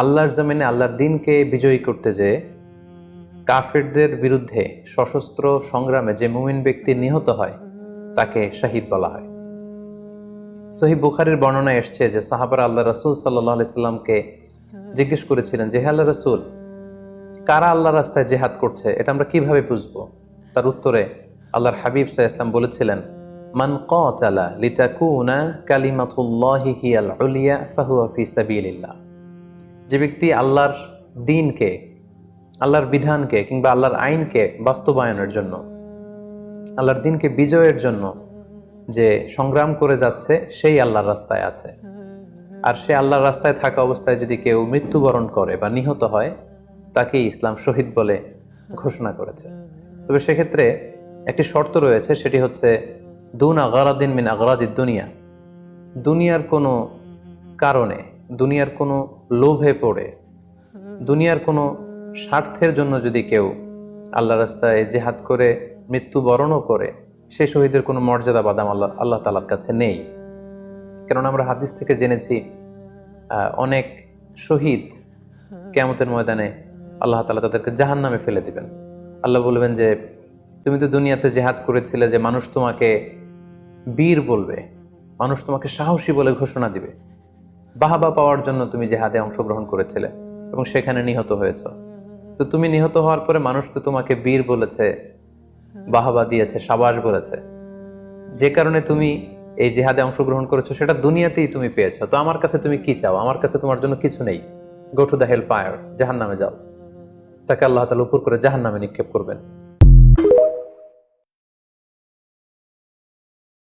আল্লাহর জমিনে আল্লাহর দিনকে বিজয়ী করতে যে কাফেরদের বিরুদ্ধে সশস্ত্র সংগ্রামে যে মুমিন ব্যক্তি নিহত হয় তাকে শহীদ বলা হয়। সহিহ বুখারীর বর্ণনায় এসছে যে সাহাবারা আল্লাহ রাসূল সাল্লাল্লাহু আলাইহি সাল্লামকে জিজ্ঞেস করেছিলেন যে হে আল্লাহ রাসূল, কারা আল্লাহর রাস্তায় জিহাদ করছে এটা আমরা কিভাবে বুঝবো? তার উত্তরে আল্লাহর হাবিব সাল্লাল্লাহু আলাইহি সাল্লাম বলেছিলেন, মান কাতালা লিতাকুনা কালিমাতুল্লাহি হিয়াল উলিয়া ফাহুয়া ফি সাবিলিল্লাহ। যে ব্যক্তি আল্লাহর দ্বীনকে, আল্লাহর বিধানকে কিংবা আল্লাহর আইনকে বাস্তবায়নের জন্য, আল্লাহর দ্বীনকে বিজয়ের জন্য যে সংগ্রাম করে যাচ্ছে সেই আল্লাহর রাস্তায় আছে। আর সে আল্লাহর রাস্তায় থাকা অবস্থায় যদি কেউ মৃত্যুবরণ করে বা নিহত হয় তাকে ইসলাম শহীদ বলে ঘোষণা করেছে। তবে সেক্ষেত্রে একটি শর্ত রয়েছে, সেটি হচ্ছে দুন আগারাদিন মিন আগারাদিদ দুনিয়া। দুনিয়ার কোনো কারণে, দুনিয়ার কোনো লোভে পড়ে, দুনিয়ার কোনো স্বার্থের জন্য যদি কেউ আল্লাহ রাস্তায় জেহাদ করে মৃত্যুবরণও করে, সে শহীদের কোনো মর্যাদা বাদাম আল্লাহ তাআলার কাছে নেই। কারণ আমরা হাদিস থেকে জেনেছি অনেক শহীদ কিয়ামতের ময়দানে আল্লাহ তাআলা তাদেরকে জাহান্নামে ফেলে দিবেন। আল্লাহ বলবেন যে তুমি তো দুনিয়াতে জেহাদ করেছিলে যে মানুষ তোমাকে বীর বলবে, মানুষ তোমাকে সাহসী বলে ঘোষণা দিবে, বাহাবা পাওয়ার জন্য তুমি জেহাদে অংশগ্রহণ করেছিলে এবং সেখানে নিহত হয়েছ। তো তুমি নিহত হওয়ার পরে মানুষ তো তোমাকে বীর বলেছে, বাহাবা দিয়েছে, সাবাস বলেছে, যে কারণে তুমি এই জিহাদে অংশগ্রহণ করেছো সেটা দুনিয়াতেই তুমি পেয়েছো। তো আমার কাছে তুমি কি চাও? আমার কাছে তোমার জন্য কিছু নেই। Go to the hell fire, জাহান্নামে যাও। তাকে আল্লাহ তাআলা উপর করে জাহান্নামে নিক্ষেপ করবেন।